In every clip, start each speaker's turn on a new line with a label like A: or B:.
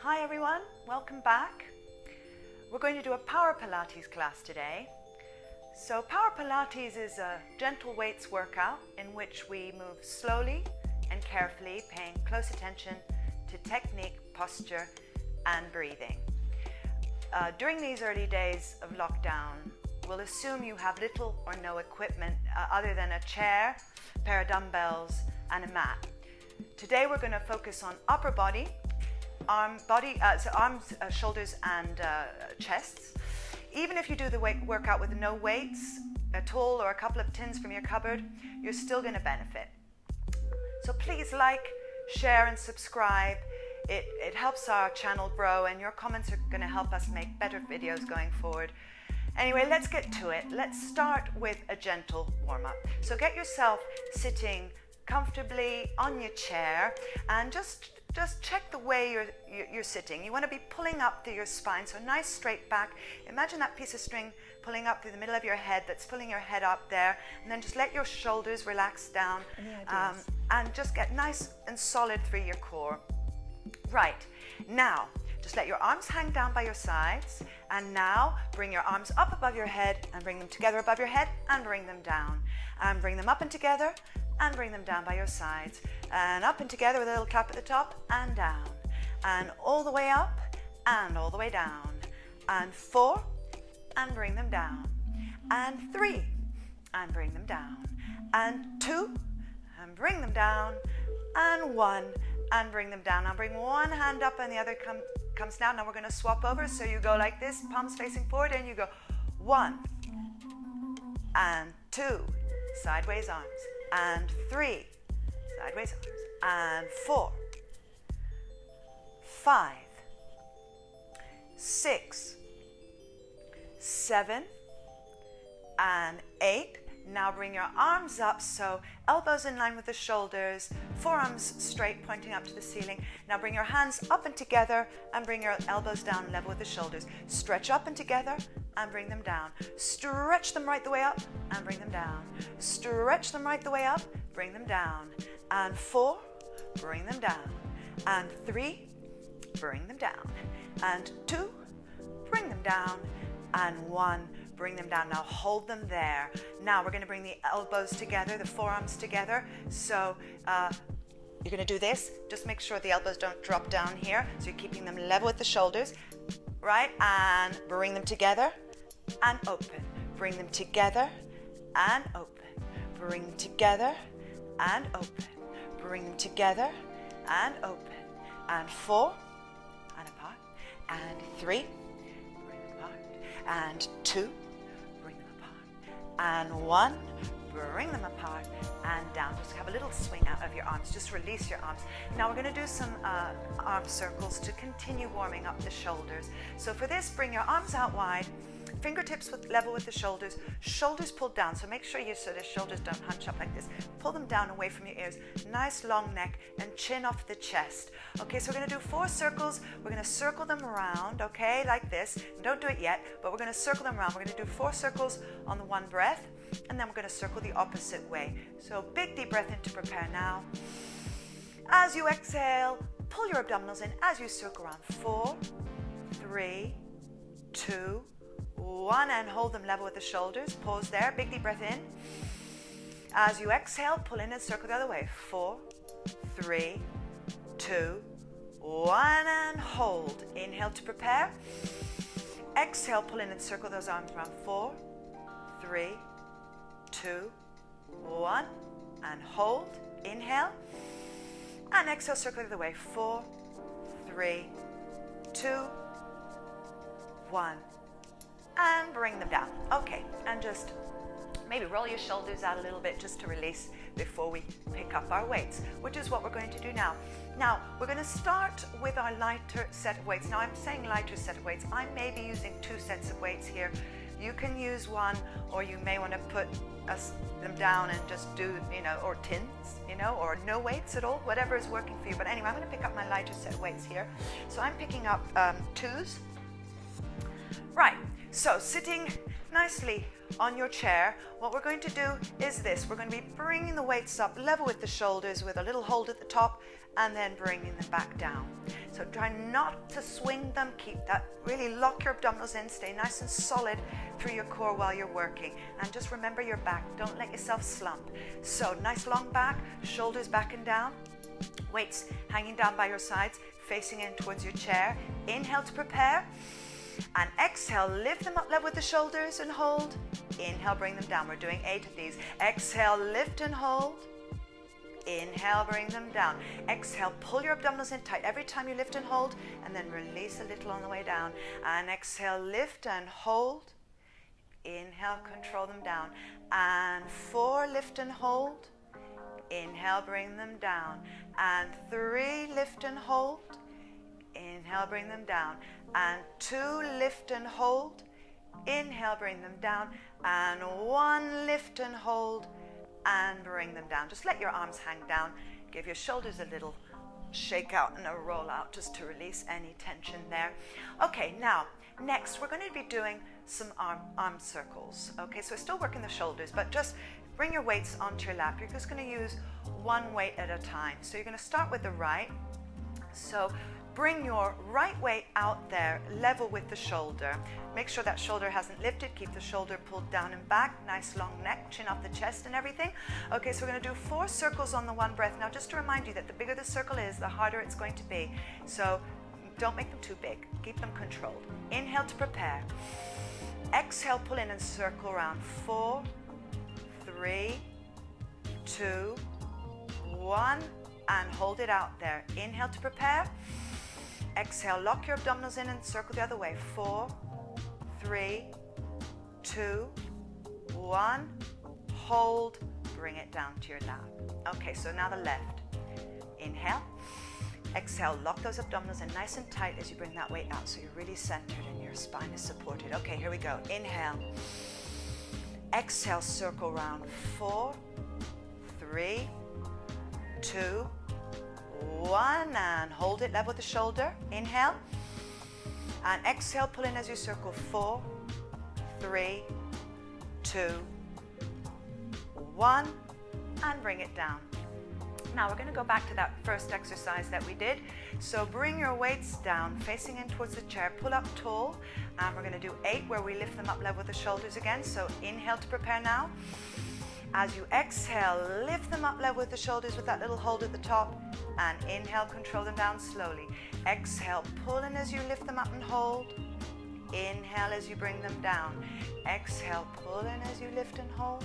A: Hi everyone, welcome back. We're going to do a Power Pilates class today. So Power Pilates is a gentle weights workout in which we move slowly and carefully, paying close attention to technique, posture and breathing. During these early days of lockdown, we'll assume you have little or no equipment other than a chair, a pair of dumbbells and a mat. Today we're going to focus on upper body, arms, shoulders and chests. Even if you do the workout with no weights, a tool or a couple of tins from your cupboard, you're still going to benefit. So please like, share and subscribe. It helps our channel grow, and your comments are going to help us make better videos going forward. Anyway, let's get to it. Let's start with a gentle warm-up. So get yourself sitting comfortably on your chair and just check the way you're sitting. You want to be pulling up through your spine, so nice straight back. Imagine that piece of string pulling up through the middle of your head, that's pulling your head up there, and then just let your shoulders relax down and just get nice and solid through your core. Right, now just let your arms hang down by your sides, and now bring your arms up above your head and bring them together above your head and bring them down, and bring them up and together and bring them down by your sides, and up and together with a little clap at the top and down, and all the way up and all the way down, and 4 and bring them down, and 3 and bring them down, and 2 and bring them down, and 1 and bring them down. Now bring one hand up and the other comes down. Now we're going to swap over, so you go like this, palms facing forward, and you go 1 and 2, sideways arms, and 3, sideways arms, and 4, 5, 6, 7, and 8. Now bring your arms up, so elbows in line with the shoulders, forearms straight pointing up to the ceiling. Now bring your hands up and together and bring your elbows down level with the shoulders. Stretch up and together and bring them down. Stretch them right the way up and bring them down. Stretch them right the way up, bring them down. And 4, bring them down. And 3, bring them down. And 2, bring them down. And 1, bring them down. Now hold them there. Now we're going to bring the elbows together, the forearms together. So you're going to do this. Just make sure the elbows don't drop down here. So you're keeping them level with the shoulders, right? And bring them together and open. Bring them together and open. Bring them together and open. Bring them together and open. And 4 and apart. And 3, bring them apart. And 2, bring them apart. And 1, bring them apart and down. Just have a little swing out of your arms. Just release your arms. Now we're going to do some arm circles to continue warming up the shoulders. So for this, bring your arms out wide, fingertips level with the shoulders, shoulders pulled down. So make sure so the shoulders don't hunch up like this. Pull them down away from your ears. Nice long neck and chin off the chest. Okay, so we're going to do 4 circles. We're going to circle them around, okay, like this. Don't do it yet, but we're going to circle them around. We're going to do 4 circles on the one breath, and then we're going to circle the opposite way. So big deep breath in to prepare now. As you exhale, pull your abdominals in as you circle around. 4, 3, 2, 1, and hold them level with the shoulders. Pause there. Big deep breath in. As you exhale, pull in and circle the other way. 4, 3, 2, 1, and hold. Inhale to prepare. Exhale, pull in and circle those arms around. 4, 3, 2, 1, and hold. Inhale. And exhale, circle the other way. 4, 3, 2, 1. And bring them down. Okay, and just maybe roll your shoulders out a little bit just to release before we pick up our weights, which is what we're going to do now. Now, we're going to start with our lighter set of weights. Now, I'm saying lighter set of weights. I may be using 2 sets of weights here. You can use 1, or you may want to put them down and just do, or tins, or no weights at all, whatever is working for you. But anyway, I'm going to pick up my lighter set of weights here. So I'm picking up 2s. Right. So sitting nicely on your chair, what we're going to do is this. We're going to be bringing the weights up level with the shoulders with a little hold at the top and then bringing them back down. So try not to swing them. Keep that, really lock your abdominals in, stay nice and solid through your core while you're working. And just remember your back, don't let yourself slump. So nice long back, shoulders back and down, weights hanging down by your sides, facing in towards your chair. Inhale to prepare. And exhale, lift them up level with the shoulders and hold. Inhale, bring them down. We're doing 8 of these. Exhale, lift and hold. Inhale, bring them down. Exhale, pull your abdominals in tight every time you lift and hold, and then release a little on the way down. And exhale, lift and hold. Inhale, control them down. And 4, lift and hold. Inhale, bring them down. And 3, lift and hold. Inhale, bring them down. And 2, lift and hold. Inhale, bring them down. And 1, lift and hold. And bring them down. Just let your arms hang down. Give your shoulders a little shake out and a roll out just to release any tension there. Okay, now, next we're going to be doing some arm circles. Okay, so we're still working the shoulders, but just bring your weights onto your lap. You're just going to use one weight at a time. So you're going to start with the right. So bring your right weight out there, level with the shoulder. Make sure that shoulder hasn't lifted. Keep the shoulder pulled down and back. Nice long neck, chin off the chest and everything. Okay, so we're going to do 4 circles on the one breath. Now, just to remind you that the bigger the circle is, the harder it's going to be. So don't make them too big. Keep them controlled. Inhale to prepare. Exhale, pull in and circle around. 4, 3, 2, 1, and hold it out there. Inhale to prepare. Exhale, lock your abdominals in and circle the other way. 4, 3, 2, 1. Hold, bring it down to your lap. Okay, so now the left. Inhale. Exhale, lock those abdominals in nice and tight as you bring that weight out so you're really centered and your spine is supported. Okay, here we go. Inhale. Exhale, circle round. 4, 3, 2, 1, and hold it level with the shoulder. Inhale. And exhale, pull in as you circle. 4, 3, 2, 1, and bring it down. Now we're going to go back to that first exercise that we did. So bring your weights down, facing in towards the chair. Pull up tall, and we're going to do 8 where we lift them up level with the shoulders again. So inhale to prepare now. As you exhale, lift them up level with the shoulders with that little hold at the top, and inhale, control them down slowly. Exhale, pull in as you lift them up and hold. Inhale as you bring them down. Exhale, pull in as you lift and hold.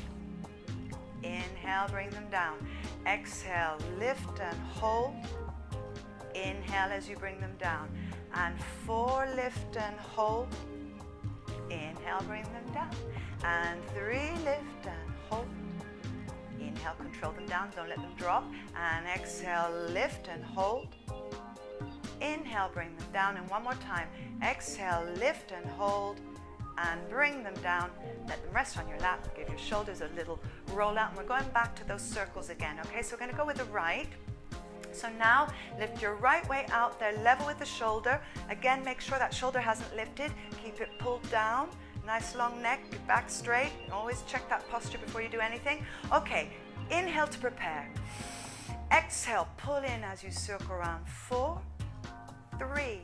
A: Inhale, bring them down. Exhale, lift and hold. Inhale as you bring them down. And 4, lift and hold. Inhale, bring them down. And 3, lift and hold. Inhale, control them down, don't let them drop. And exhale, lift and hold. Inhale, bring them down. And one more time. Exhale, lift and hold. And bring them down. Let them rest on your lap. Give your shoulders a little roll out. And we're going back to those circles again. Okay, so we're going to go with the right. So now lift your right weight out there, level with the shoulder. Again, make sure that shoulder hasn't lifted. Keep it pulled down. Nice long neck, your back straight. Always check that posture before you do anything. Okay, inhale to prepare. Exhale, pull in as you circle around. 4, 3,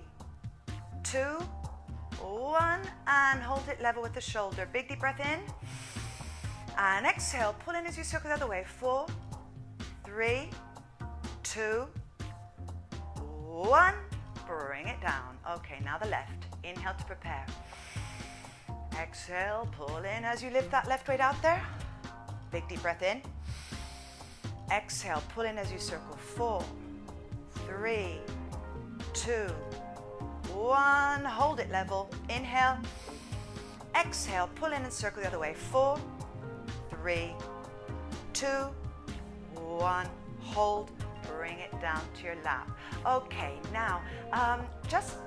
A: 2, 1, and hold it level with the shoulder. Big deep breath in. And exhale, pull in as you circle the other way. 4, 3, 2, 1. Bring it down. Okay, now the left. Inhale to prepare. Exhale, pull in as you lift that left weight out there. Big deep breath in. Exhale, pull in as you circle. 4, 3, 2, 1. Hold it level. Inhale. Exhale, pull in and circle the other way. 4, 3, 2, 1. Hold. Bring it down to your lap. Okay, now just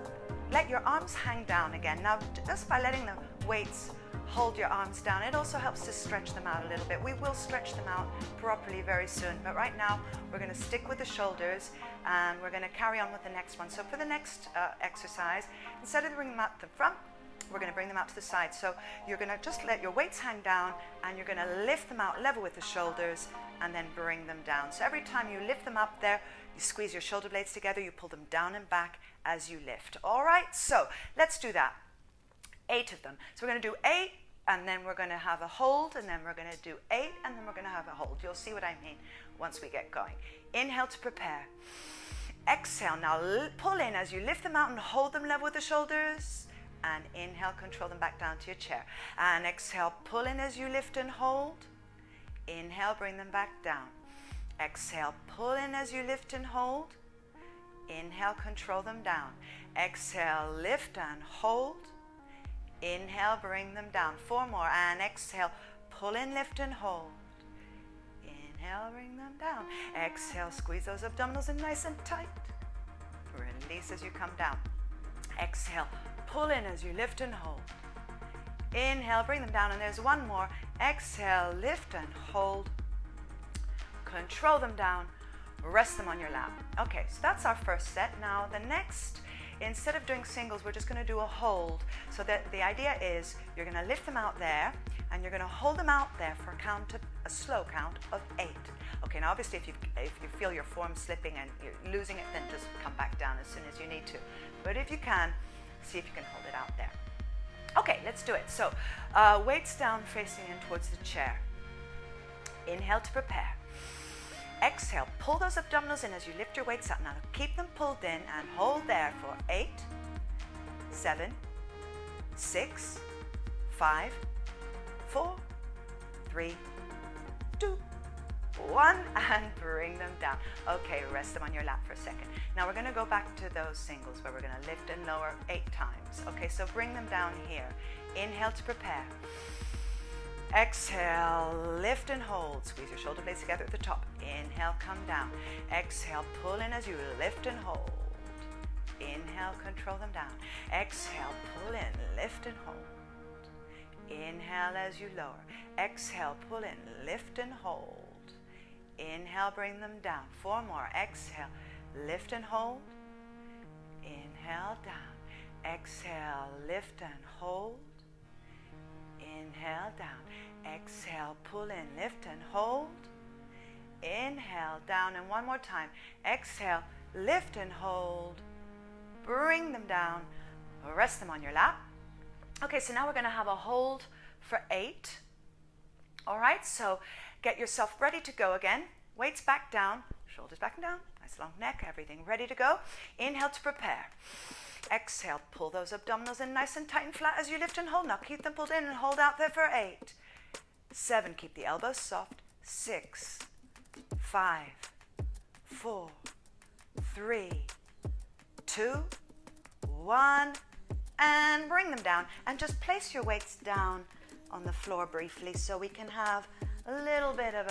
A: let your arms hang down again. Now, just by letting the weights hold your arms down, it also helps to stretch them out a little bit. We will stretch them out properly very soon, but right now we're going to stick with the shoulders and we're going to carry on with the next one. So for the next exercise, instead of bringing them out to the front, we're going to bring them out to the side. So you're going to just let your weights hang down and you're going to lift them out level with the shoulders and then bring them down. So every time you lift them up there, You squeeze your shoulder blades together, you pull them down and back as you lift. All right, so let's do that. 8 of them. So we're going to do 8, and then we're going to have a hold, and then we're going to do 8, and then we're going to have a hold. You'll see what I mean once we get going. Inhale to prepare. Exhale. Now pull in as you lift them out and hold them level with the shoulders. And inhale, control them back down to your chair. And exhale, pull in as you lift and hold. Inhale, bring them back down. Exhale, pull in as you lift and hold. Inhale, control them down. Exhale, lift and hold. Inhale, bring them down. 4 more. And exhale, pull in, lift and hold. Inhale, bring them down. Exhale, squeeze those abdominals in nice and tight. Release as you come down. Exhale, pull in as you lift and hold. Inhale, bring them down, and there's 1 more. Exhale, lift and hold. Control them down. Rest them on your lap. Okay, so that's our first set. Now the next, instead of doing singles, we're just going to do a hold. So that the idea is you're going to lift them out there, and you're going to hold them out there for a slow count of 8. Okay, now obviously if you feel your form slipping and you're losing it, then just come back down as soon as you need to. But if you can, see if you can hold it out there. Okay, let's do it. So weights down, facing in towards the chair. Inhale to prepare. Exhale, pull those abdominals in as you lift your weights up. Now keep them pulled in and hold there for 8, 7, 6, 5, 4, 3, 2, 1, and bring them down. Okay, rest them on your lap for a second. Now we're going to go back to those singles where we're going to lift and lower 8 times. Okay, so bring them down here. Inhale to prepare. Exhale, lift and hold. Squeeze your shoulder blades together at the top. Inhale, come down. Exhale, pull in as you lift and hold. Inhale, control them down. Exhale, pull in, lift and hold. Inhale as you lower. Exhale, pull in, lift and hold. Inhale, bring them down. 4 more. Exhale, lift and hold. Inhale, down. Exhale, lift and hold. Inhale, down. Exhale, pull in, lift and hold. Inhale, down, and 1 more time. Exhale, lift and hold. Bring them down. Rest them on your lap. Okay, so now we're going to have a hold for 8. All right, so get yourself ready to go again. Weights back down, shoulders back and down. Nice long neck, everything ready to go. Inhale to prepare. Exhale, pull those abdominals in nice and tight and flat as you lift and hold. Now keep them pulled in and hold out there for 8. 7, keep the elbows soft. 6, 5, 4, 3, 2, 1, and bring them down. And just place your weights down on the floor briefly so we can have a little bit of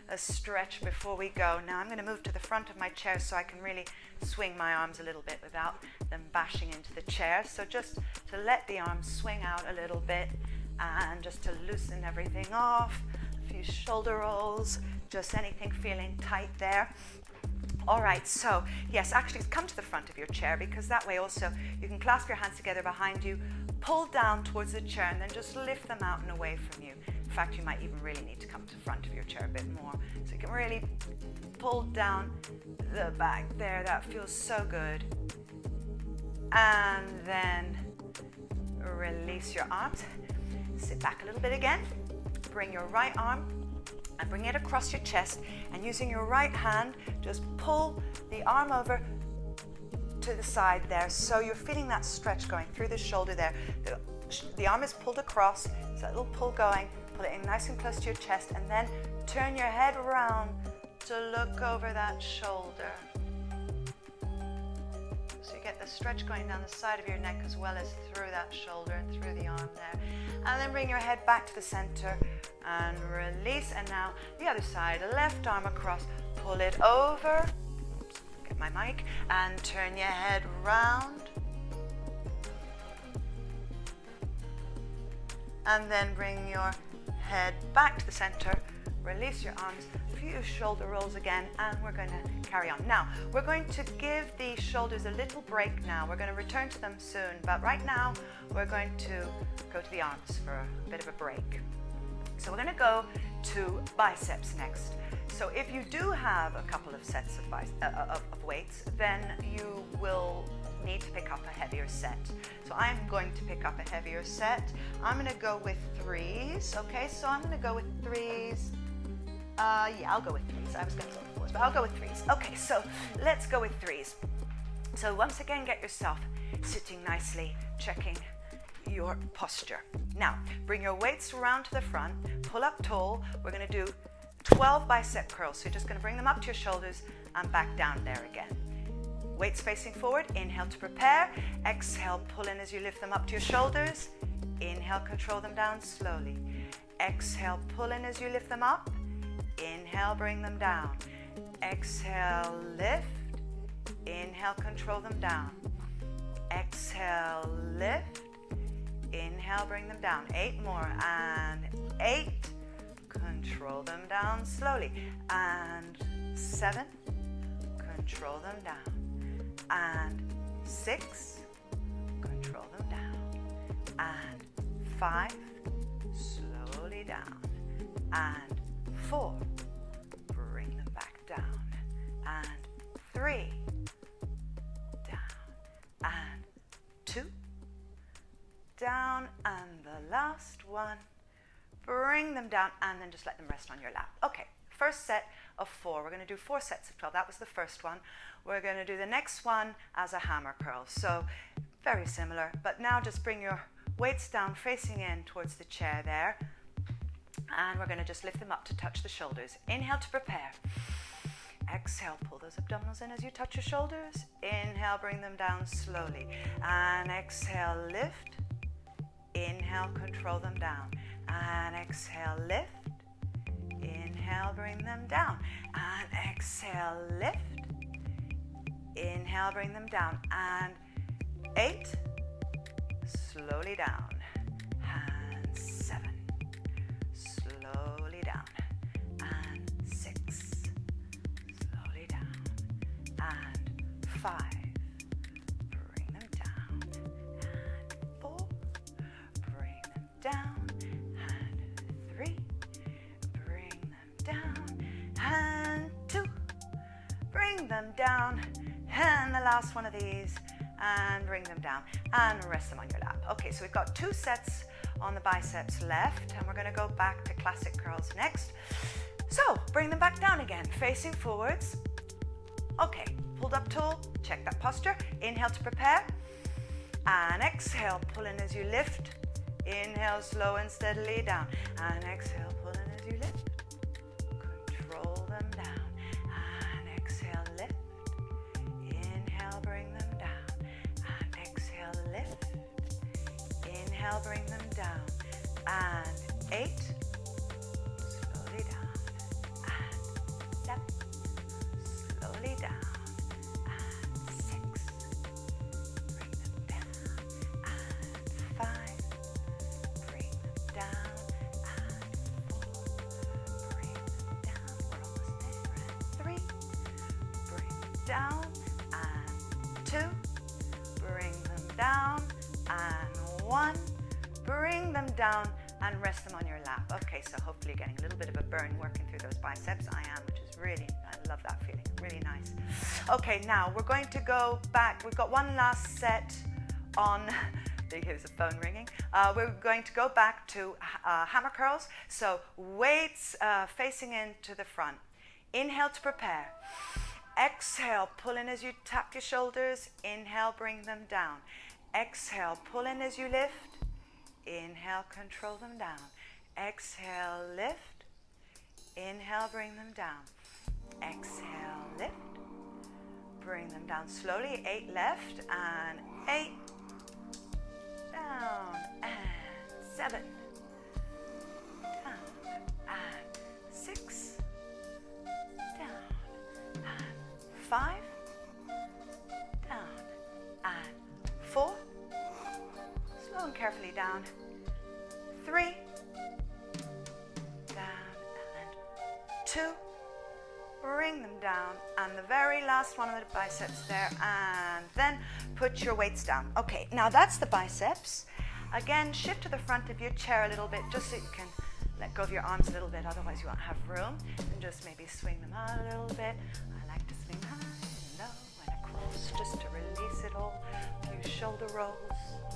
A: a stretch before we go. Now I'm going to move to the front of my chair so I can really swing my arms a little bit without them bashing into the chair. So just to let the arms swing out a little bit and just to loosen everything off. A few shoulder rolls, just anything feeling tight there. All right, so yes, actually come to the front of your chair, because that way also you can clasp your hands together behind you, pull down towards the chair, and then just lift them out and away from you. In fact, you might even really need to come to the front of your chair a bit more. So you can really pull down the back there. That feels so good. And then release your arms. Sit back a little bit again. Bring your right arm and bring it across your chest, and using your right hand, just pull the arm over to the side there, so you're feeling that stretch going through the shoulder there. The arm is pulled across, so that little pull going, pull it in nice and close to your chest, and then turn your head around to look over that shoulder. So you get the stretch going down the side of your neck as well as through that shoulder and through the arm there. And then bring your head back to the center and release. And now the other side, left arm across, pull it over. Get my mic, and turn your head round. And then bring your head back to the center. Release your arms, a few shoulder rolls again, and we're going to carry on. Now, we're going to give the shoulders a little break now. We're going to return to them soon, but right now we're going to go to the arms for a bit of a break. So we're going to go to biceps next. So if you do have a couple of sets of weights, then you will need to pick up a heavier set. So I'm going to pick up a heavier set. I'm going to go with 3s. Okay, so I'm going to go with 3s. Yeah, I'll go with 3s. I was going to go with 4s, but I'll go with 3s. Okay, so let's go with 3s. So once again, get yourself sitting nicely, checking your posture. Now, bring your weights around to the front, pull up tall. We're going to do 12 bicep curls. So you're just going to bring them up to your shoulders and back down there again. Weights facing forward. Inhale to prepare. Exhale, pull in as you lift them up to your shoulders. Inhale, control them down slowly. Exhale, pull in as you lift them up. Inhale, bring them down. Exhale, lift. Inhale, control them down. Exhale, lift. Inhale, bring them down. 8 more. And 8. Control them down slowly. And 7. Control them down. And 6. Control them down. And 5. Slowly down. And 4. Bring them back down. And 3. Down. And 2. Down. And the last one. Bring them down and then just let them rest on your lap. Okay, first set of 4. We're going to do 4 sets of 12. That was the first one. We're going to do the next one as a hammer curl. So very similar, but now just bring your weights down facing in towards the chair there. And we're going to just lift them up to touch the shoulders. Inhale to prepare. Exhale, pull those abdominals in as you touch your shoulders. Inhale, bring them down slowly. And exhale, lift. Inhale, control them down. And exhale, lift. Inhale, bring them down. And exhale, lift. Inhale, bring them down. And 8. Slowly down. And 7. Slowly down. And 6. Slowly down. And 5. Bring them down. And 4. Bring them down. And 2. Bring them down. And the last one of these. And bring them down. And rest them on your lap. Okay, so we've got 2 sets on the biceps left. And we're going to go back to classic curls next. So, bring them back down again. Facing forwards. Okay, pulled up tall. Check that posture. Inhale to prepare. And exhale, pull in as you lift. Inhale, slow and steadily down. And exhale, pull in as you lift. Control them down. And exhale, lift. Inhale, bring them down. And exhale, lift. Inhale, bring them down. And 8. Slowly down. And 7. Slowly down. And 6. Bring them down. And 5. Bring them down. And 4. Bring them down. We're almost there. And 3. Bring them down. And 2. Bring them down. And 1. Bring them down and rest them on your lap. Okay, so hopefully you're getting a little bit of a burn working through those biceps. I am, which is really, I love that feeling, really nice. Okay, now we're going to go back. We've got one last set on, here's the phone ringing. We're going to go back to hammer curls. So weights facing into the front. Inhale to prepare. Exhale, pull in as you tap your shoulders. Inhale, bring them down. Exhale, pull in as you lift. Inhale, control them down. Exhale, lift. Inhale, bring them down. Exhale, lift. Bring them down slowly. 8 left and 8. Down and 7. Down and 6. Down and 5. Down and 4. Slow and carefully down. 3. Down and 2. Bring them down. And the very last one of the biceps there. And then put your weights down. Okay, now that's the biceps. Again, shift to the front of your chair a little bit just so you can let go of your arms a little bit, otherwise you won't have room. And just maybe swing them out a little bit. I like to swing high and low and across just to release it all. A few shoulder rolls,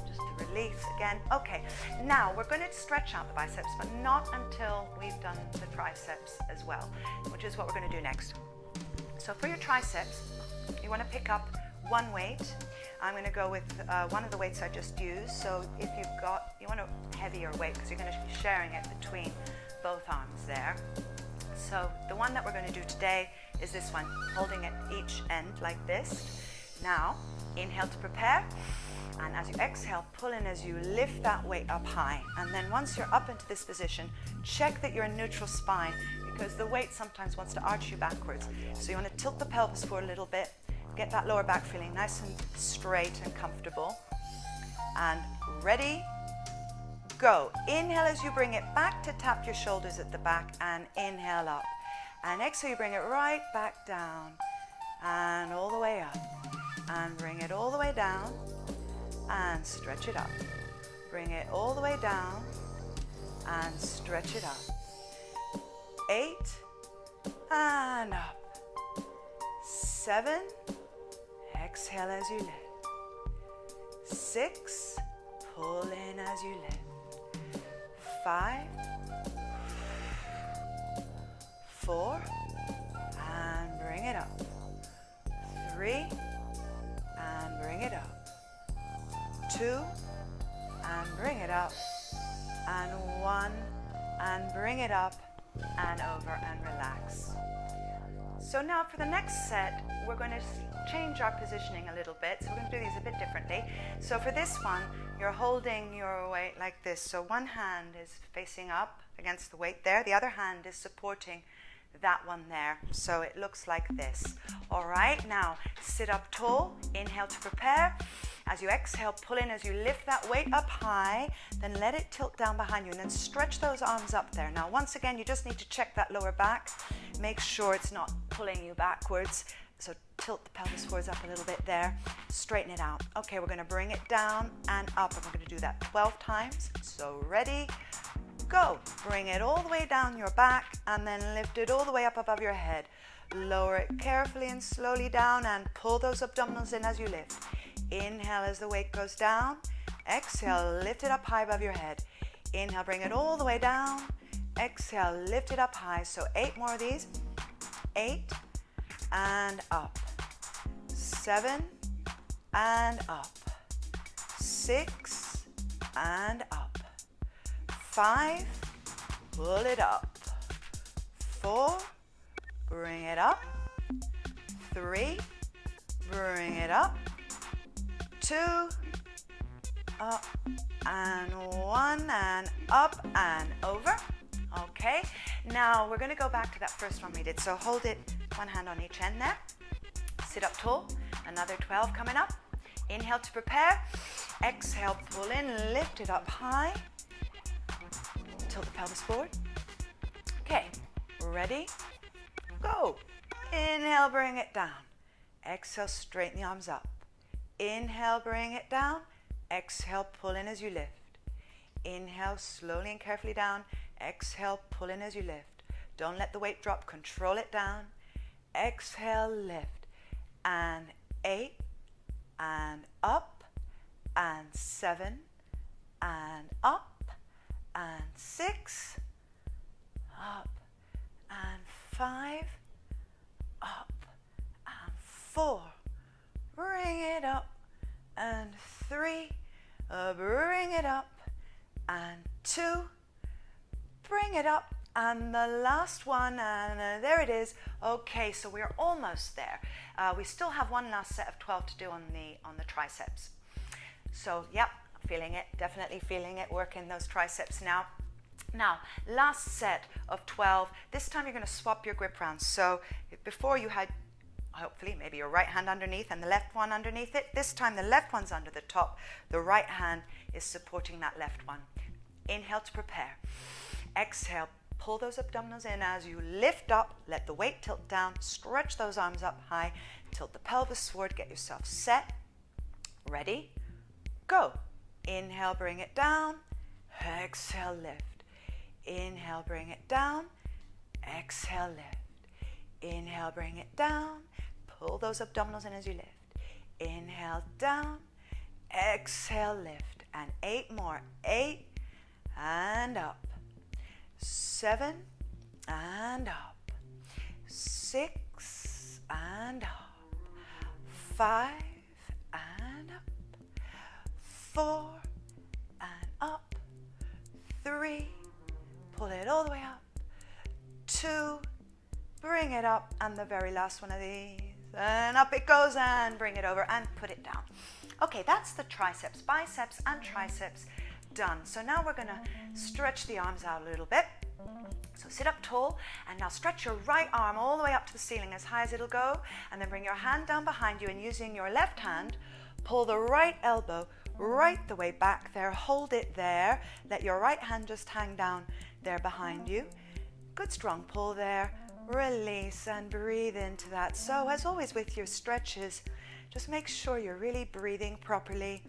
A: just to release again. Okay, now we're going to stretch out the biceps, but not until we've done the triceps as well, which is what we're going to do next. So for your triceps, you want to pick up one weight. I'm going to go with one of the weights I just used. So if you want a heavier weight because you're going to be sharing it between both arms there. So the one that we're going to do today is this one, holding at each end like this. Now, inhale to prepare. And as you exhale, pull in as you lift that weight up high. And then once you're up into this position, check that you're in neutral spine because the weight sometimes wants to arch you backwards. So you want to tilt the pelvis forward a little bit. Get that lower back feeling nice and straight and comfortable. And ready, go. Inhale as you bring it back to tap your shoulders at the back and inhale up. And exhale, you bring it right back down and all the way up. And bring it all the way down and stretch it up. Bring it all the way down and stretch it up. 8 and up. 7, exhale as you lift. 6, pull in as you lift. 5, 4, and bring it up. 3, and bring it up. 2, and bring it up. And 1, and bring it up and over and relax. So now for the next set, we're going to change our positioning a little bit. So we're going to do these a bit differently. So for this one, you're holding your weight like this. So one hand is facing up against the weight there. The other hand is supporting that one there. So it looks like this. All right, now sit up tall. Inhale to prepare. As you exhale, pull in as you lift that weight up high, then let it tilt down behind you and then stretch those arms up there. Now, once again, you just need to check that lower back. Make sure it's not pulling you backwards. So tilt the pelvis forwards up a little bit there. Straighten it out. Okay, we're going to bring it down and up, and we're going to do that 12 times. So ready, go. Bring it all the way down your back and then lift it all the way up above your head. Lower it carefully and slowly down and pull those abdominals in as you lift. Inhale as the weight goes down. Exhale, lift it up high above your head. Inhale, bring it all the way down. Exhale, lift it up high. So 8 more of these. 8 and up. 7 and up. 6 and up. 5, pull it up. 4, bring it up. 3, bring it up. 2, up and 1 and up and over. Okay, now we're going to go back to that first one we did. So hold it, one hand on each end there. Sit up tall, another 12 coming up. Inhale to prepare. Exhale, pull in, lift it up high. Tilt the pelvis forward. Okay, ready, go. Inhale, bring it down. Exhale, straighten the arms up. Inhale, bring it down. Exhale, pull in as you lift. Inhale, slowly and carefully down. Exhale, pull in as you lift. Don't let the weight drop, control it down. Exhale, lift. And 8, and up, and 7, and up, and 6, up, and 5, up, and 4. Bring it up, and 3, bring it up, and 2, bring it up, and the last one, and there it is. Okay, so we're almost there. We still have one last set of 12 to do on the triceps. So, yep, feeling it, definitely feeling it, working those triceps now. Now, last set of 12. This time you're going to swap your grip around. So before you had, hopefully, maybe your right hand underneath and the left one underneath it. This time the left one's under the top. The right hand is supporting that left one. Inhale to prepare. Exhale, pull those abdominals in as you lift up. Let the weight tilt down. Stretch those arms up high. Tilt the pelvis forward. Get yourself set. Ready? Go. Inhale, bring it down. Exhale, lift. Inhale, bring it down. Exhale, lift. Inhale, bring it down. Pull those abdominals in as you lift. Inhale, down. Exhale, lift. And 8 more. 8 and up. 7 and up. 6 and up. 5 and up. 4 and up. 3. Pull it all the way up. 2. Bring it up. And the very last one of these. And up it goes, and bring it over and put it down. Okay, that's the triceps, biceps, and triceps done. So now we're going to stretch the arms out a little bit. So sit up tall, and now stretch your right arm all the way up to the ceiling as high as it'll go, and then bring your hand down behind you, and using your left hand, pull the right elbow right the way back there. Hold it there. Let your right hand just hang down there behind you. Good strong pull there. Release and breathe into that. So as always with your stretches, just make sure you're really breathing properly.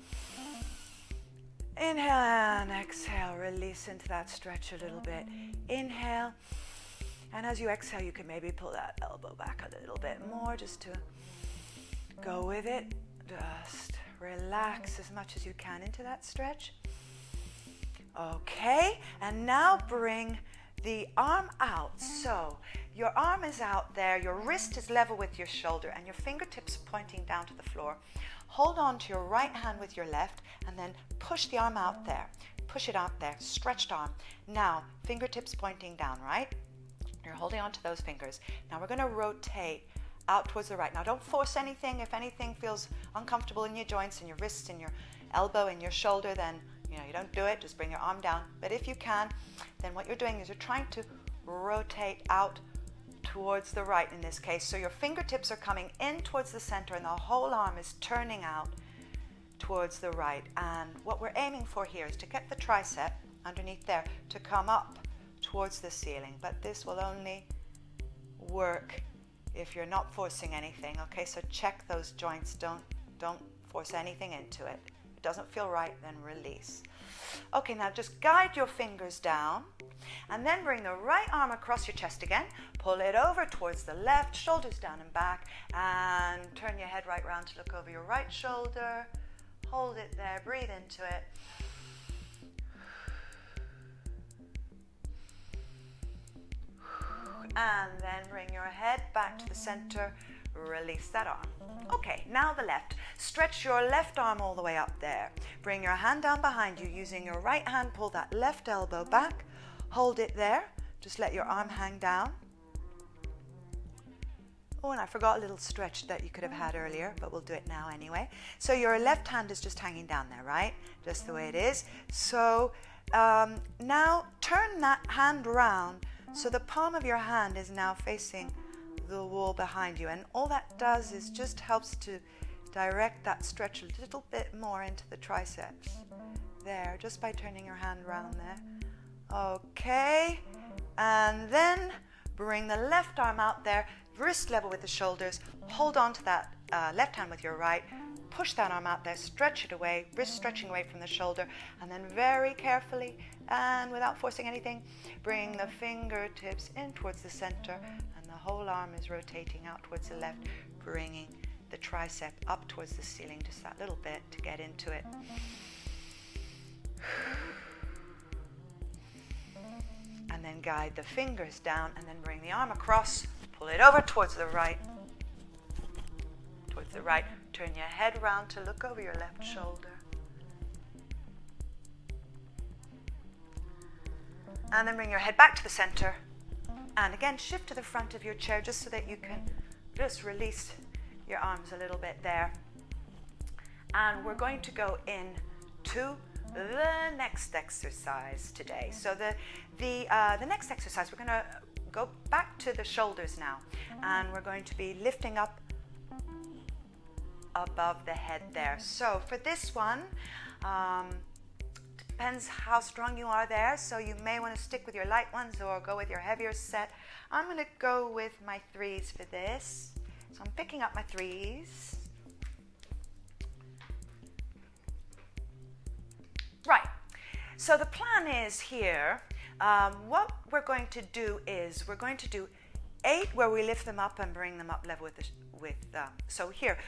A: Inhale and exhale. Release into that stretch a little bit. Inhale. And as you exhale, you can maybe pull that elbow back a little bit more just to go with it. Just relax as much as you can into that stretch. Okay. And now bring the arm out. So your arm is out there, your wrist is level with your shoulder, and your fingertips pointing down to the floor. Hold on to your right hand with your left, and then push the arm out there. Push it out there, stretched arm. Now, fingertips pointing down, right? You're holding on to those fingers. Now we're going to rotate out towards the right. Now don't force anything. If anything feels uncomfortable in your joints and your wrists and your elbow and your shoulder, then you don't do it. Just bring your arm down. But if you can, then what you're doing is you're trying to rotate out towards the right in this case. So your fingertips are coming in towards the center, and the whole arm is turning out towards the right. And what we're aiming for here is to get the tricep underneath there to come up towards the ceiling. But this will only work if you're not forcing anything. Okay, so check those joints. Don't force anything into it. If it doesn't feel right, then release. Okay, now just guide your fingers down, and then bring the right arm across your chest again. Pull it over towards the left, shoulders down and back, and turn your head right round to look over your right shoulder. Hold it there, breathe into it. And then bring your head back to the center. Release that arm. Okay, now the left. Stretch your left arm all the way up there. Bring your hand down behind you. Using your right hand, pull that left elbow back. Hold it there. Just let your arm hang down. Oh, and I forgot a little stretch that you could have had earlier, but we'll do it now anyway. So your left hand is just hanging down there, right? Just the way it is. So now turn that hand round. So the palm of your hand is now facing the wall behind you, and all that does is just helps to direct that stretch a little bit more into the triceps there, just by turning your hand around there. Okay, and then bring the left arm out there, wrist level with the shoulders. Hold on to that left hand with your right. Push that arm out there, stretch it away, wrist stretching away from the shoulder, and then very carefully and without forcing anything, bring the fingertips in towards the center, and the whole arm is rotating out towards the left, bringing the tricep up towards the ceiling just that little bit to get into it. And then guide the fingers down, and then bring the arm across, pull it over towards the right. Towards the right. Turn your head round to look over your left shoulder. And then bring your head back to the center. And again, shift to the front of your chair just so that you can just release your arms a little bit there. And we're going to go into the next exercise today. So the next exercise, we're going to go back to the shoulders now. And we're going to be lifting up above the head there. So for this one, depends how strong you are there, so you may want to stick with your light ones or go with your heavier set. I'm going to go with my 3s for this. So I'm picking up my 3s. Right. So the plan is here, What we're going to do is we're going to do 8 where we lift them up and bring them up level so here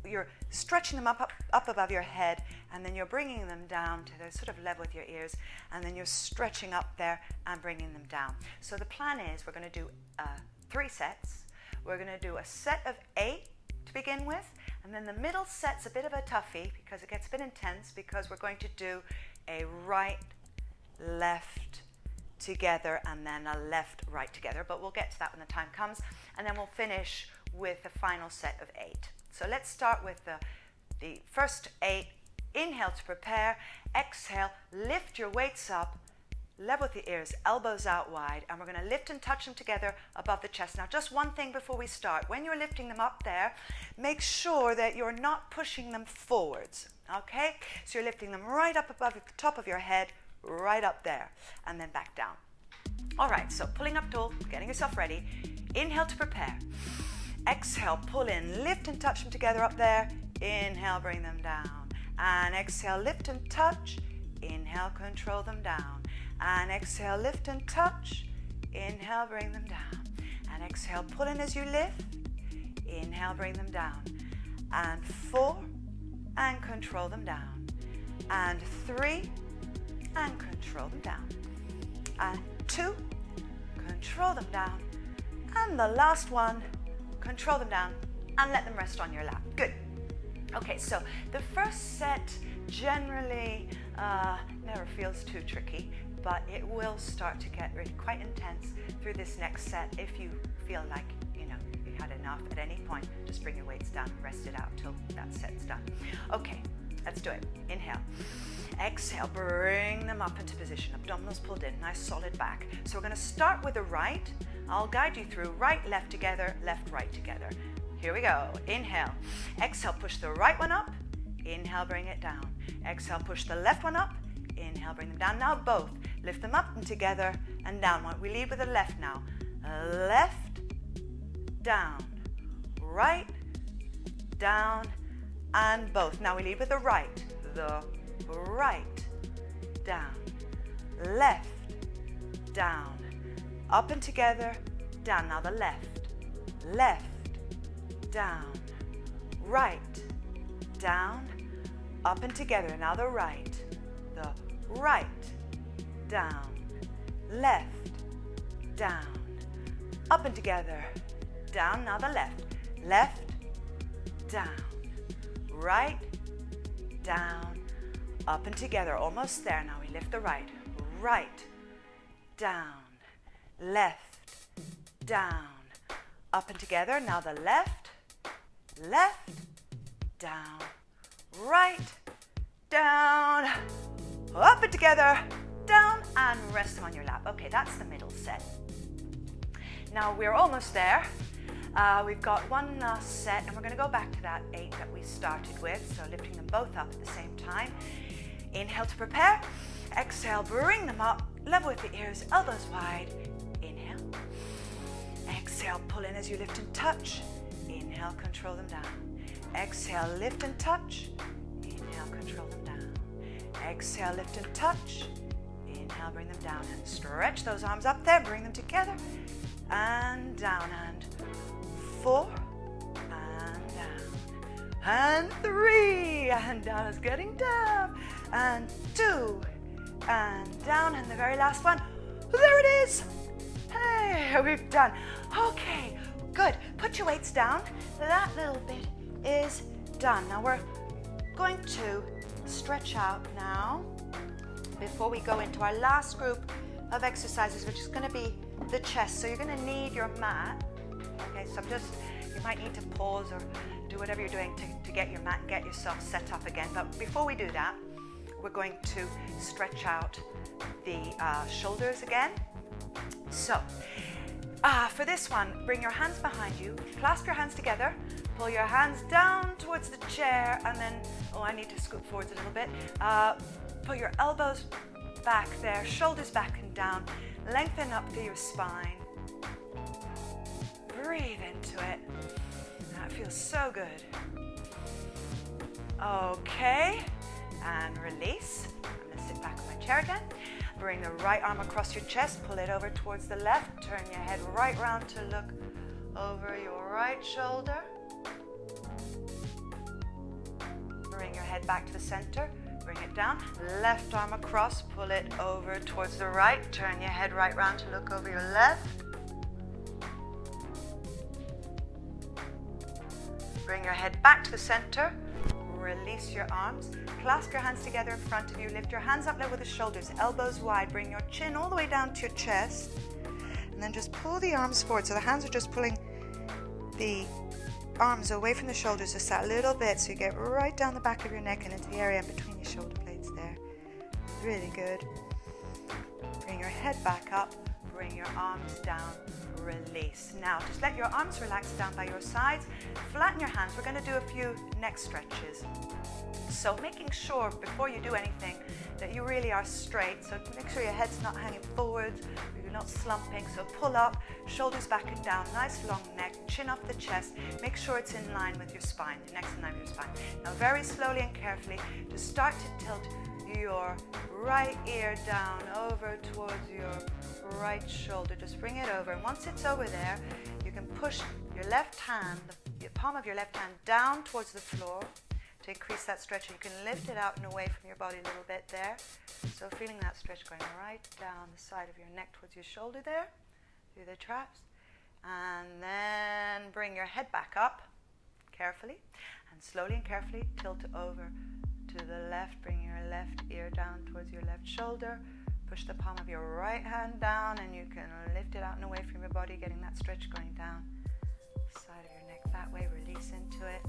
A: you're stretching them up above your head, and then you're bringing them down to they're sort of level with your ears, and then you're stretching up there and bringing them down. So the plan is we're going to do 3 sets. We're going to do a set of 8 to begin with, and then the middle set's a bit of a toughie because it gets a bit intense, because we're going to do a right, left together and then a left, right together, but we'll get to that when the time comes, and then we'll finish with the final set of 8. So let's start with the first 8. Inhale to prepare. Exhale, lift your weights up, level with the ears, elbows out wide, and we're going to lift and touch them together above the chest. Now, just one thing before we start. When you're lifting them up there, make sure that you're not pushing them forwards, okay? So you're lifting them right up above the top of your head, right up there, and then back down. All right, so pulling up tall, getting yourself ready. Inhale to prepare. Exhale, pull in, lift and touch them together up there. Inhale, bring them down. And exhale, lift and touch. Inhale, control them down. And exhale, lift and touch. Inhale, bring them down. And exhale, pull in as you lift. Inhale, bring them down. And 4, and control them down. And 3, and control them down. And 2, control them down. And the last one, control them down and let them rest on your lap. Good. Okay, so the first set generally never feels too tricky, but it will start to get really quite intense through this next set. If you feel like, you've had enough at any point, just bring your weights down and rest it out till that set's done. Okay, let's do it. Inhale. Exhale, bring them up into position. Abdominals pulled in, nice solid back. So we're going to start with the right. I'll guide you through right, left together, left, right together. Here we go. Inhale. Exhale, push the right one up. Inhale, bring it down. Exhale, push the left one up. Inhale, bring them down. Now both. Lift them up and together and down. We lead with the left now. Left, down, right, down, and both. Now we lead with the right. The right, down, left, down, up and together, down. Now the left, down, right, down, up and together. Now the right, down, left, down, up and together, down. Now the left, down, right, down, up and together. Almost there. Now we lift the right, down, left, down, up and together. Now the left, down, right, down, up and together, down, and rest them on your lap. Okay, that's the middle set. Now we're almost there. We've got one last set, and we're going to go back to that 8 that we started with, so lifting them both up at the same time. Inhale to prepare. Exhale, bring them up, level with the ears, elbows wide. Inhale. Exhale, pull in as you lift and touch. Inhale, control them down. Exhale, lift and touch. Inhale, control them down. Exhale, lift and touch. Inhale, bring them down and stretch those arms up there. Bring them together and down, and 4 and down, and 3 and down. It's getting tough. And 2 and down, and the very last one. There it is. Hey, we've done. Okay, good. Put your weights down. That little bit is done. Now we're going to stretch out now before we go into our last group of exercises, which is going to be the chest. So you're going to need your mat. Okay, so you might need to pause or do whatever you're doing to get your mat and get yourself set up again. But before we do that, we're going to stretch out the shoulders again. So for this one, bring your hands behind you, clasp your hands together, pull your hands down towards the chair, and then, I need to scoot forwards a little bit. Put your elbows back there, shoulders back and down, lengthen up through your spine. Breathe into it. That feels so good. Okay, and release. I'm going to sit back in my chair again. Bring the right arm across your chest, pull it over towards the left, turn your head right round to look over your right shoulder. Bring your head back to the center, bring it down, left arm across, pull it over towards the right, turn your head right round to look over your left. Bring your head back to the center, release your arms, clasp your hands together in front of you, lift your hands up level with the shoulders, elbows wide, bring your chin all the way down to your chest, and then just pull the arms forward. So the hands are just pulling the arms away from the shoulders just that little bit, so you get right down the back of your neck and into the area in between your shoulder blades there. Really good. Bring your head back up, bring your arms down, release. Now just let your arms relax down by your sides, flatten your hands. We're going to do a few neck stretches. So making sure before you do anything that you really are straight, so make sure your head's not hanging forwards, you're not slumping. So pull up, shoulders back and down, nice long neck, chin off the chest. Make sure it's in line with your spine, the neck's in line with your spine. Now very slowly and carefully, just start to tilt your right ear down over towards your right shoulder. Just bring it over, and once it's over there, you can push your left hand, the palm of your left hand down towards the floor to increase that stretch. You can lift it out and away from your body a little bit there. So feeling that stretch going right down the side of your neck towards your shoulder there, through the traps. And then bring your head back up carefully, and slowly and carefully tilt over to the left. Bring your left ear down towards your left shoulder. Push the palm of your right hand down, and you can lift it out and away from your body, getting that stretch going down the side of your neck that way. Release into it.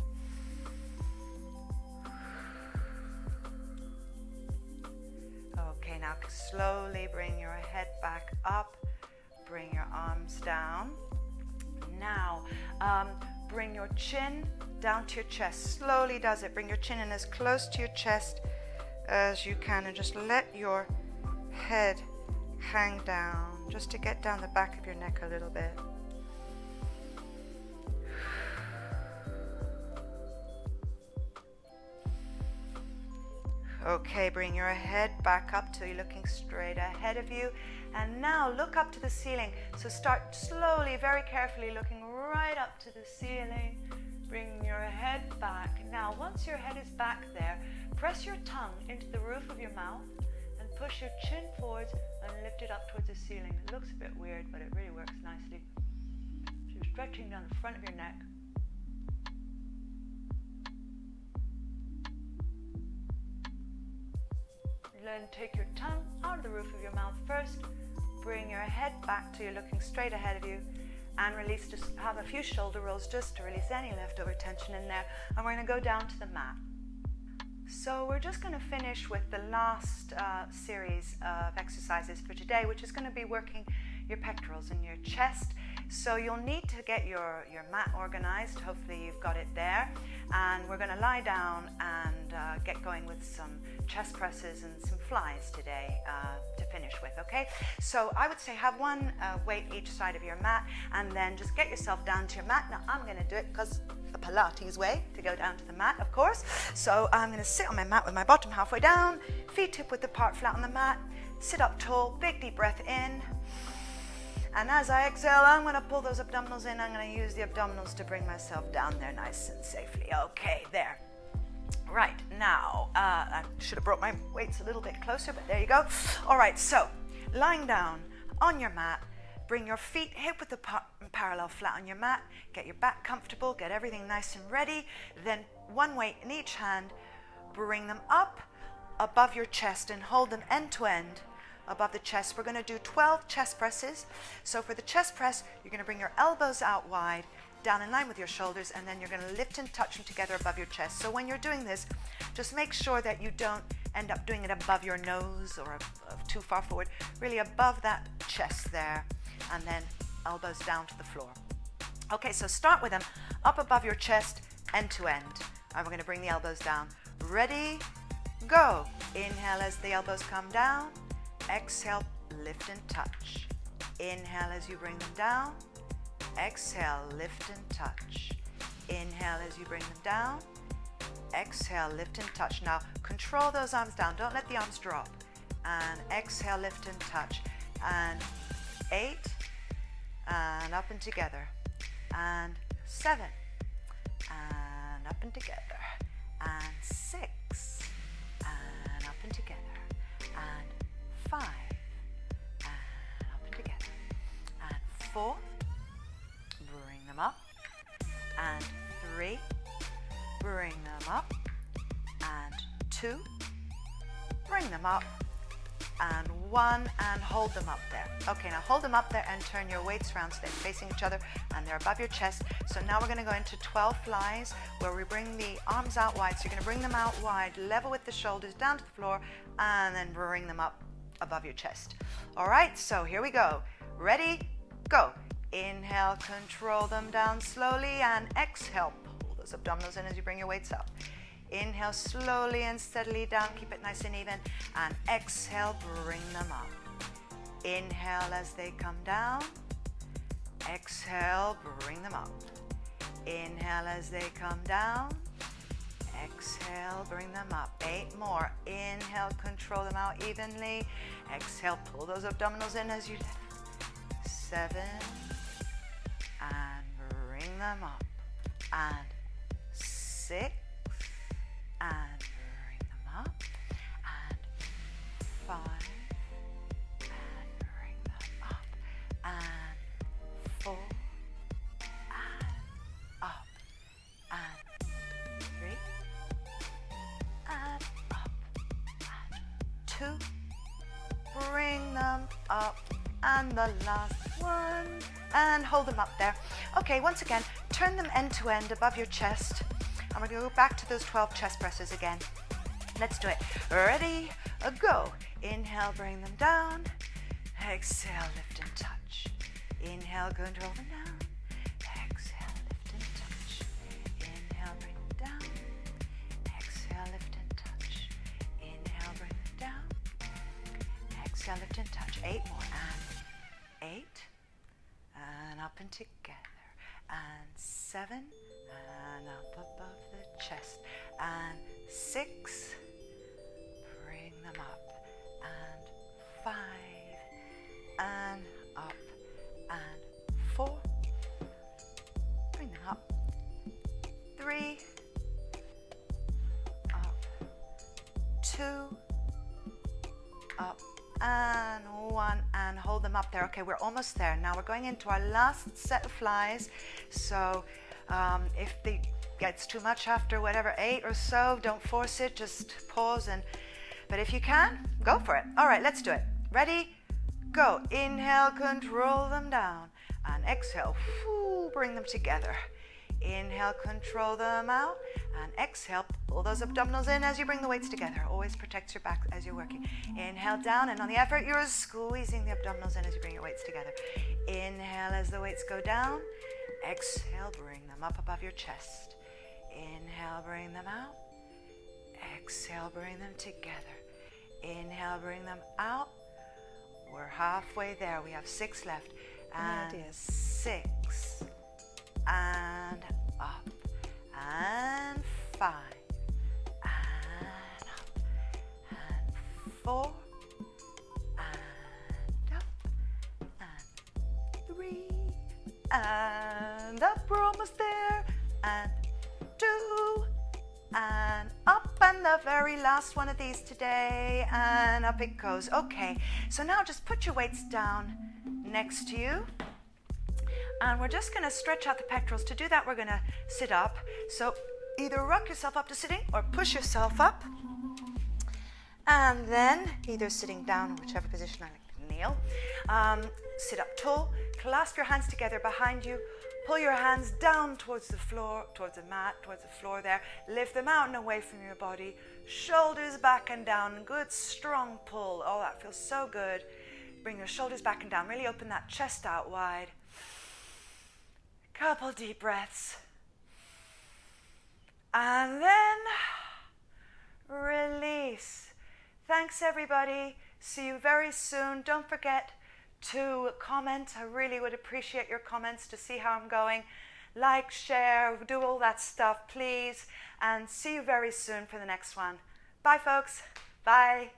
A: Okay, now slowly bring your head back up, bring your arms down. Now, bring your chin down to your chest. Slowly does it. Bring your chin in as close to your chest as you can, and just let your head hang down, just to get down the back of your neck a little bit. Okay, bring your head back up till you're looking straight ahead of you. And now look up to the ceiling. So start slowly, very carefully, looking right up to the ceiling. Bring your head back. Now, once your head is back there, press your tongue into the roof of your mouth and push your chin forwards and lift it up towards the ceiling. It looks a bit weird, but it really works nicely. So you're stretching down the front of your neck. Then take your tongue out of the roof of your mouth first. Bring your head back till you're looking straight ahead of you, and release. Just have a few shoulder rolls just to release any leftover tension in there. And we're going to go down to the mat. So we're just going to finish with the last series of exercises for today, which is going to be working your pectorals and your chest. So you'll need to get your mat organized. Hopefully you've got it there. And we're going to lie down and get going with some chest presses and some flies today to finish with, okay? So I would say have one weight each side of your mat, and then just get yourself down to your mat. Now I'm going to do it because the Pilates way to go down to the mat, of course. So I'm going to sit on my mat with my bottom halfway down, feet hip width apart, flat on the mat, sit up tall, big deep breath in. And as I exhale, I'm going to pull those abdominals in. I'm going to use the abdominals to bring myself down there nice and safely. Okay, there. Right, now, I should have brought my weights a little bit closer, but there you go. All right, so lying down on your mat, bring your feet hip width apart and parallel flat on your mat. Get your back comfortable, get everything nice and ready. Then one weight in each hand, bring them up above your chest and hold them end to end above the chest. We're going to do 12 chest presses. So for the chest press, you're going to bring your elbows out wide, down in line with your shoulders, and then you're going to lift and touch them together above your chest. So when you're doing this, just make sure that you don't end up doing it above your nose or too far forward, really above that chest there, and then elbows down to the floor. Okay, so start with them up above your chest, end to end. And we're going to bring the elbows down. Ready, go. Inhale as the elbows come down. Exhale, lift and touch. Inhale as you bring them down. Exhale, lift and touch. Inhale as you bring them down. Exhale, lift and touch. Now, control those arms down. Don't let the arms drop. and exhale, lift and touch, and 8, and up and together, and 7, and up and together, and 6, and up and together, and 5, and up and together, and 4, bring them up, and 3, bring them up, and 2, bring them up, and 1, and hold them up there. Okay, now hold them up there and turn your weights around so they're facing each other and they're above your chest. So now we're going to go into 12 flies where we bring the arms out wide. So you're going to bring them out wide, level with the shoulders down to the floor, and then bring them up above your chest. All right, so here we go. Ready? Go. Inhale, control them down slowly, and exhale, pull those abdominals in as you bring your weights up. Inhale slowly and steadily down, keep it nice and even, and exhale, bring them up. Inhale as they come down, exhale, bring them up. Inhale as they come down, exhale, bring them up. 8 more. Inhale, control them out evenly. Exhale, pull those abdominals in as you lift. 7, and bring them up. And 6, and bring them up, and 5, and bring them up, and 4, and up, and 3, and up, and 2, bring them up, and the last one, and hold them up there. Okay, once again, turn them end to end above your chest. And we're going to go back to those 12 chest presses again. Let's do it. Ready? Go. Inhale, bring them down. Exhale, lift and touch. Inhale, control them down. Exhale, lift and touch. Inhale, bring them down. Exhale, lift and touch. Inhale, bring them down. Exhale, lift and touch. 8 more. And 8. And up and together. And 7. And up above the chest, and 6, bring them up, and 5, and up, and 4, bring them up, 3, up, 2, up, and 1, and hold them up there. Okay, we're almost there. Now we're going into our last set of flies. So if it gets too much after whatever 8 or so, don't force it, just pause, but if you can, go for it. All right, let's do it. Ready? Go. Inhale, control them down, and exhale, bring them together. Inhale, control them out, and exhale, pull those abdominals in as you bring the weights together. Always protects your back as you're working. Inhale down, and on the effort, you're squeezing the abdominals in as you bring your weights together. Inhale as the weights go down. Exhale, bring them up above your chest. Inhale, bring them out. Exhale, bring them together. Inhale, bring them out. We're halfway there. We have 6 left. And 6. And up. And 5. And up. And 4. And up. And 3. And up. We're almost there. And 2. And up, and the very last one of these today, and up it goes. Okay, so now just put your weights down next to you, and we're just going to stretch out the pectorals. To do that, we're going to sit up. So either rock yourself up to sitting or push yourself up, and then either sitting down, whichever position I like to kneel. Sit up tall, clasp your hands together behind you. Pull your hands down towards the floor, towards the mat, towards the floor there. Lift them out and away from your body. Shoulders back and down. Good, strong pull. Oh, that feels so good. Bring your shoulders back and down. Really open that chest out wide. Couple deep breaths. And then release. Thanks, everybody. See you very soon. Don't forget to comment. I really would appreciate your comments to see how I'm going. Like, share, do all that stuff, please. And see you very soon for the next one. Bye, folks. Bye.